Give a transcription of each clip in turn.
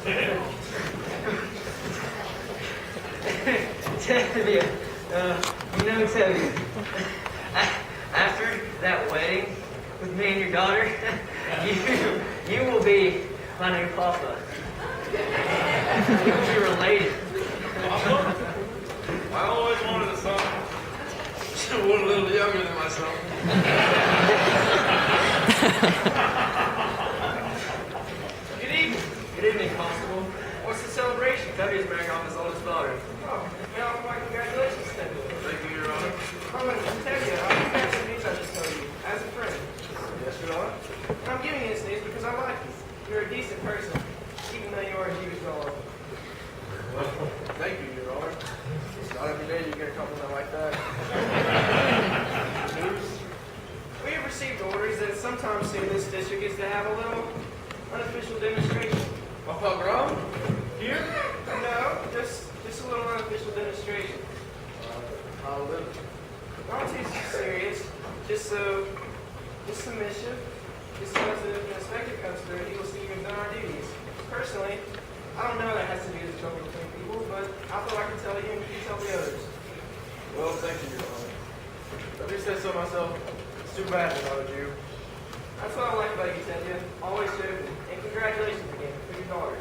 Tevye, Tevye, after that wedding with me and your daughter, you will be my new papa. You will be related. Papa? I always wanted a son. One a little younger than myself. Good evening. Good evening, Constable. What's the celebration? Tevye's marrying off his oldest daughter. Oh, my congratulations, Tevye. Thank you, Your Honor. I'm going to tell you, I'll give you some news I just told you, as a friend. Yes, Your Honor. And I'm giving you this news because I like you. You're a decent person, even though you are a Jewish dog. Well, thank you, Your Honor. It's not every day you get a compliment like that. We have received orders that sometime soon this district is to have a little unofficial demonstration. My pogrom? Here? No, just a little unofficial demonstration. I'll live. Not too serious, just some mischief. Just so as if an inspector comes through, he will see we've done our duties. Personally, I don't know that has to do with trouble between people, but I thought I could tell you and you tell the others. Well, thank you, Your Honor. I just said so myself. It's too bad I'm not a Jew. That's what I like about you, Tevye. Always joking. And congratulations again for your daughter.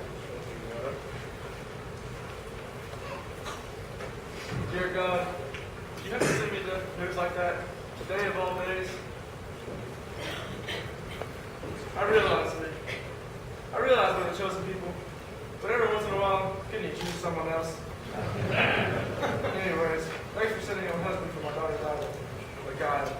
Dear God, you have to send me the news like that today of all days. I realize we're the chosen people, but every once in a while, couldn't you choose someone else? Anyways, thanks for sending a husband for my daughter's daughter. But God.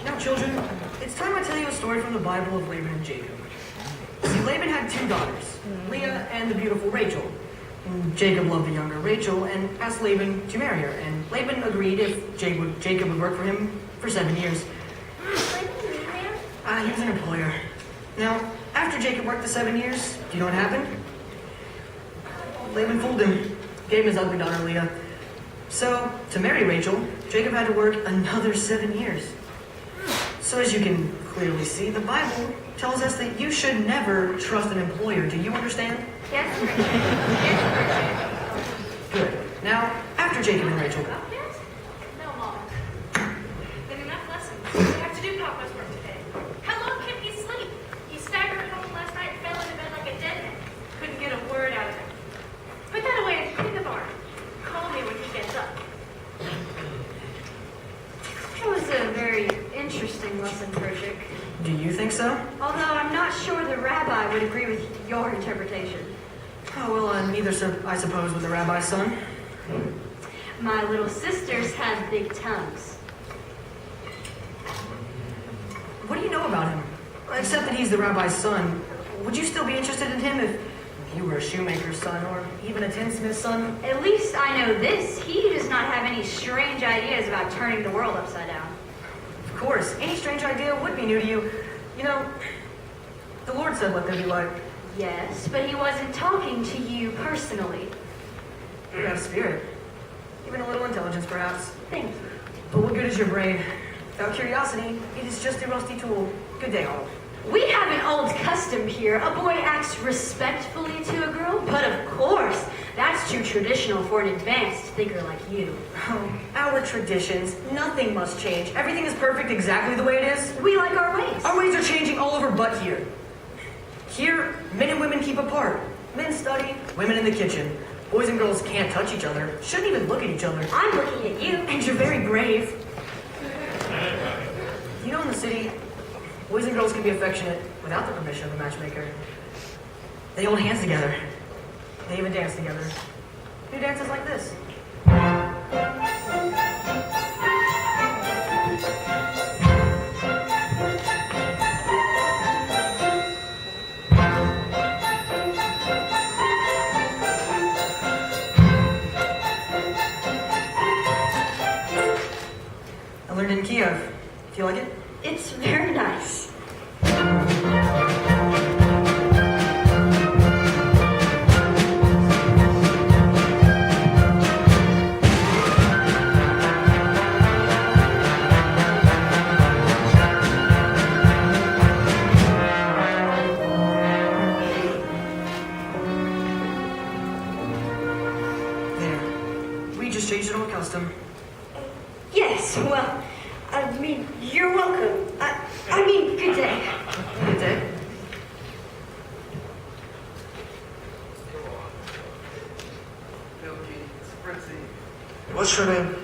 Now, children, it's time I tell you a story from the Bible of Laban and Jacob. See, Laban had two daughters, Leah and the beautiful Rachel. And Jacob loved the younger Rachel and asked Laban to marry her, and Laban agreed if Jacob would work for him for 7 years. He was an employer. Now, after Jacob worked the 7 years, do you know what happened? Laban fooled him, gave him his ugly daughter Leah. So, to marry Rachel, Jacob had to work another 7 years. So as you can clearly see, the Bible tells us that you should never trust an employer. Do you understand? Yes, Good. Now, after Jacob and Rachel... No, Mom. Been enough lessons. We have to do Papa's work today. How long can he sleep? He staggered home last night and fell into bed like a dead man. Couldn't get a word out of him. Put that away and clean the barn. Call me when he gets up. It was a very interesting lesson, Pershik. Do you think so? Although I'm not sure the rabbi would agree with your interpretation. Oh, well, neither, I suppose, with the rabbi's son. My little sisters have big tongues. What do you know about him? Except that he's the rabbi's son. Would you still be interested in him if you were a shoemaker's son or even a tinsmith's son? At least I know this. He does not have any strange ideas about turning the world upside down. Of course, any strange idea would be new to you. You know, the Lord said let there be light. Yes, but he wasn't talking to you personally. You have spirit. Even a little intelligence, perhaps. Thank you. But what good is your brain? Without curiosity, it is just a rusty tool. Good day, all. We have an old custom here. A boy acts respectfully to a girl, but of course, that's too traditional for an advanced thinker like you. Oh, our traditions, nothing must change. Everything is perfect exactly the way it is. We like our ways. Our ways are changing all over but here. Here, men and women keep apart. Men study, women in the kitchen. Boys and girls can't touch each other, shouldn't even look at each other. I'm looking at you. And you're very brave. You know, in the city, boys and girls can be affectionate without the permission of a matchmaker. They hold hands together. They even dance together. Do dances like this. I learned in Kiev. Do you like it? It's very nice. custom. Yes, well, I mean, you're welcome. I mean, good day. Good day. Milky, Spritzy. What's your name?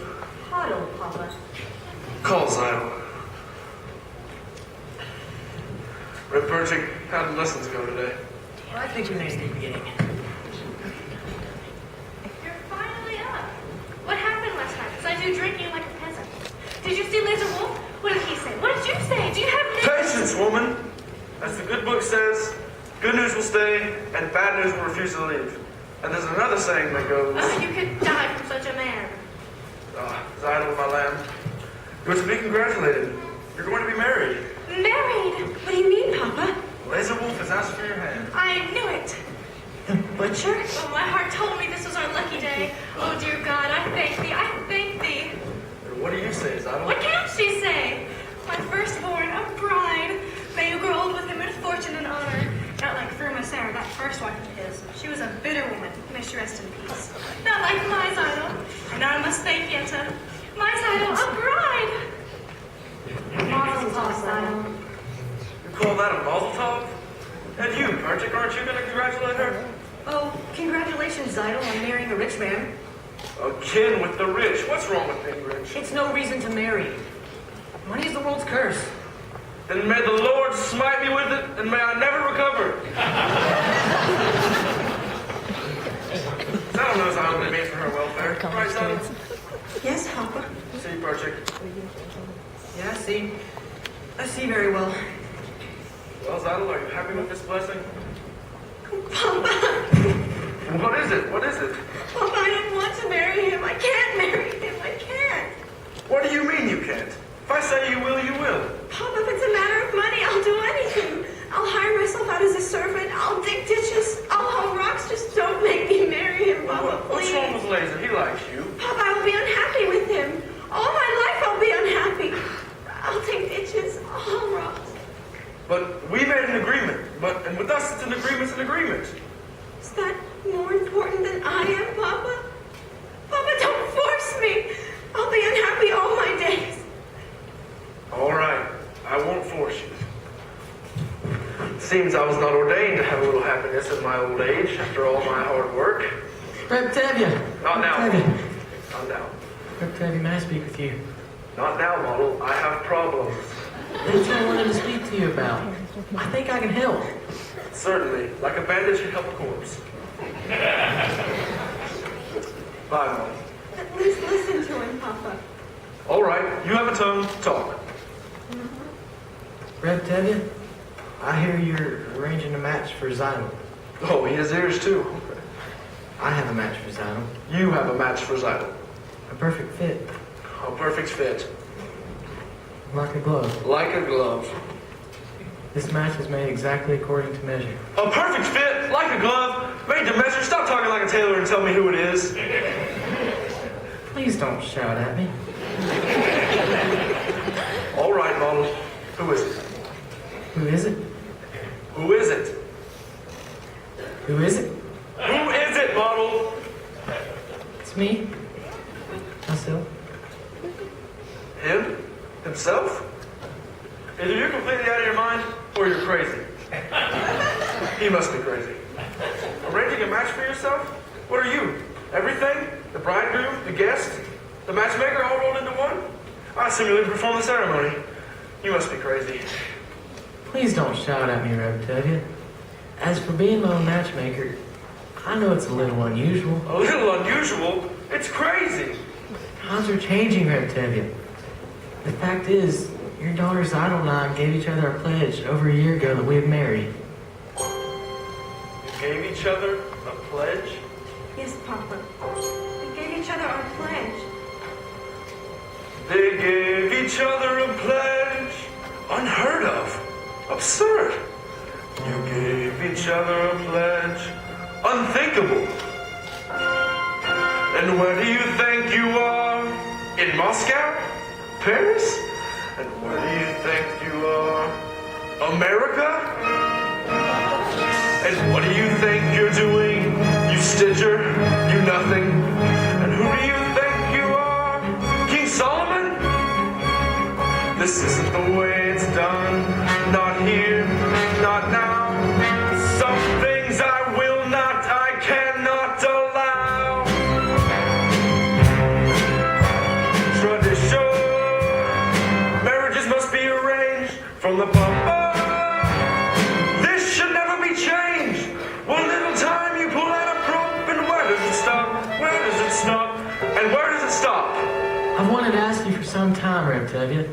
Huddle, Papa. Call Zylo. Red Perchik, how did lessons go today? Well, I think we made a good beginning. You're finally up. What happened last night? Besides you drinking like a peasant. Did you see Laser Wolf? What did he say? What did you say? Do you have news? Patience, woman! As the good book says, good news will stay, and bad news will refuse to leave. And there's another saying that goes, Oh, you could die from such a man. Zylo, my lamb, you're to be congratulated. You're going to be married. Married? What do you mean, Papa? Laser Wolf has asked for your hand. I knew it. The butcher? Oh, my heart told me this was our lucky day. Oh, dear God, I thank thee. I thank thee. What do you say, Zylo? What can she say? My firstborn, a bride. May you grow old with him in fortune and honor. Not like Firma Sarah, that first wife of his. She was a bitter woman. May she rest in peace. Not like my Zylo. And I must thank Yenta. My Zylo, a bride. Mazel tov, Zylo. You call that a mazel tov? And you, Perchik, aren't you going to congratulate her? Oh, congratulations, Zylo, on marrying a rich man. A kin with the rich. What's wrong with being rich? It's no reason to marry. Money is the world's curse. Then may the Lord smite me with it, and may I never recover. Zylo knows I only mean for her welfare. Right, Zylo? Yes, Papa. See, Perchik. Yeah, I see very well. Well, Zylo, are you happy with this blessing? Papa. What is it? What is it? Papa, I don't want to marry him. I can't marry him. I can't. What do you mean you can't? If I say you will, you will. Papa, if it's a matter of money, I'll do anything. I'll hire myself out as a servant. I'll dig ditches. I'll haul rocks. Just don't make me marry him, Papa, What's please. wrong with Laser? He likes you. Papa, I will be unhappy with him. All my life I'll be unhappy. I'll take ditches. I'll haul rocks. But we made an agreement. And with us, it's an agreement's an agreement. Is that more important than I am, Papa? Papa, don't force me. I'll be unhappy all my days. All right. I won't force you. Seems I was not ordained to have a little happiness in my old age after all my hard work. Reptavia! Not now. Reptavia! Not now. Reptavia, may I speak with you? Not now, model. I have problems. That's what I wanted to speak to you about. I think I can help. Certainly. Like a bandage can help a corpse. Bye, Mom. At least listen to him, Papa. All right. You have a tongue. Talk. Reptavia, I hear you're arranging a match for Zylo. Oh, he has ears, too. I have a match for Zylo. You have a match for Zylo. A perfect fit, A perfect fit. like a glove. Like a glove. This match is made exactly according to measure. A perfect fit, like a glove, made to measure. Stop talking like a tailor and tell me who it is. Please don't shout at me. All right, model. Who is it? Who is it? Who is it? Who is it? Who is it, model? It's me. Myself. Him? Himself? Either you're completely out of your mind, or you're crazy. He must be crazy. Arranging a match for yourself? What are you? Everything? The bridegroom? The guest? The matchmaker all rolled into one? I assume you perform the ceremony. You must be crazy. Please don't shout at me, Reptavia. As for being my own matchmaker, I know it's a little unusual. A little unusual? It's crazy. Times are changing, Reptavia. The fact is, your daughters Idle and I gave each other a pledge over a year ago that we had married. You gave each other a pledge? Yes, Papa. We gave each other our pledge. They gave each other a pledge. Unheard of. Absurd. You gave each other a pledge. Unthinkable. And where do you think you are? In Moscow? Paris? And where do you think you are? America? And what do you think you're doing? You stitcher? You nothing? And who do you think you are? time, Reb Tevye.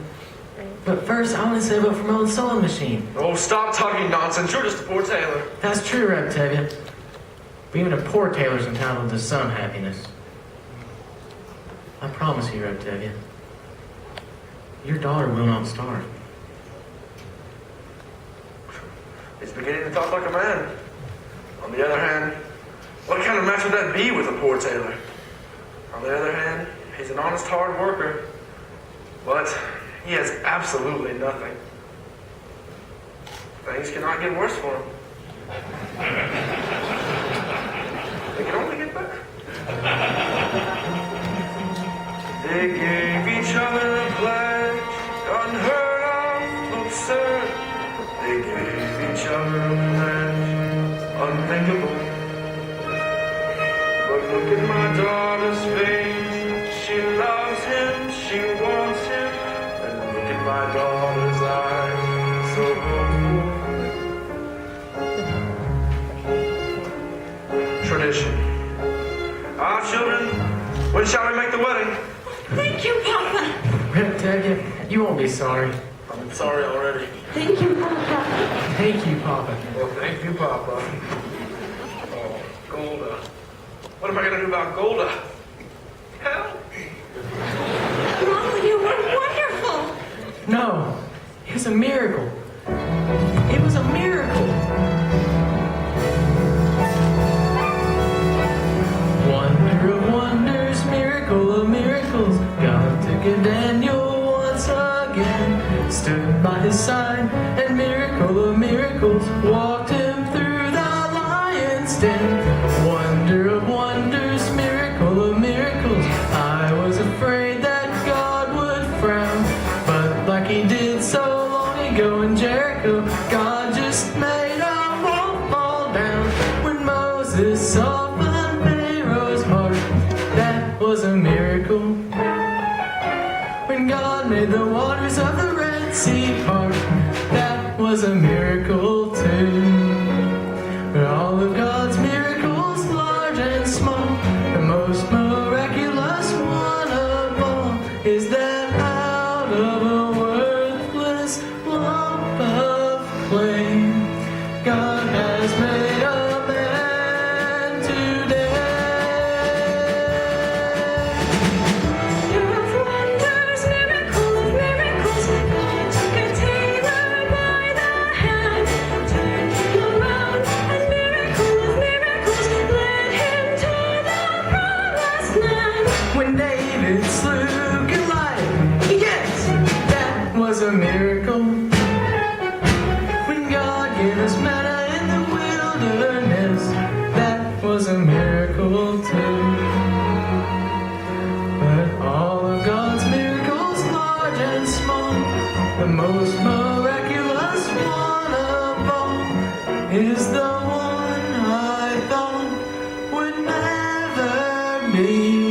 But first, I want to save up for my own sewing machine. Oh, stop talking nonsense. You're just a poor tailor. That's true, Reb Tevye. But even a poor tailor's entitled to some happiness. I promise you, Reb Tevye, your daughter will not starve. He's beginning to talk like a man. On the other hand, what kind of match would that be with a poor tailor? On the other hand, he's an honest, hard worker. But he has absolutely nothing. Things cannot get worse for him. They can only get better. They gave each other a pledge, unheard of, absurd. They gave each other a pledge, unthinkable. But look at my daughter's face. She loves him, she wants him. And look at my daughter's eyes, so hopeful. Tradition. Ah, children, when shall we make the wedding? Thank you, Papa. Reb Tevye, you won't be sorry. I'm sorry already. Thank you, Papa. Thank you, Papa. Well, thank you, Papa. Oh, Golda. What am I going to do about Golda? Hell? Mama, you were wonderful. No, it was a miracle. It was a miracle. Wonder of wonders, miracle of miracles. God took a Daniel once again, stood by his side, and miracle of miracles, walked him through the lion's den. Wonder of wonders, miracle of miracles. I was afraid that God would frown, but like he did so long ago in Jericho, God just made a wall fall down. When Moses softened Pharaoh's heart, that was a miracle. When God made the waters of the Red Sea part, that was a miracle too. But all of God's miracles, large and small, the most miraculous one of all is that out of a worthless lump of clay, God has made a man today. You're of wonders, miracle of miracles. God took a tailor by the hand, turned him around, and miracle of miracles led him to the promised land. When David slew Goliath, yes, that was a miracle. When God gave us manna in the wilderness, that was a miracle too. But all of God's miracles, large and small, the most miraculous one of all is the one I thought would never be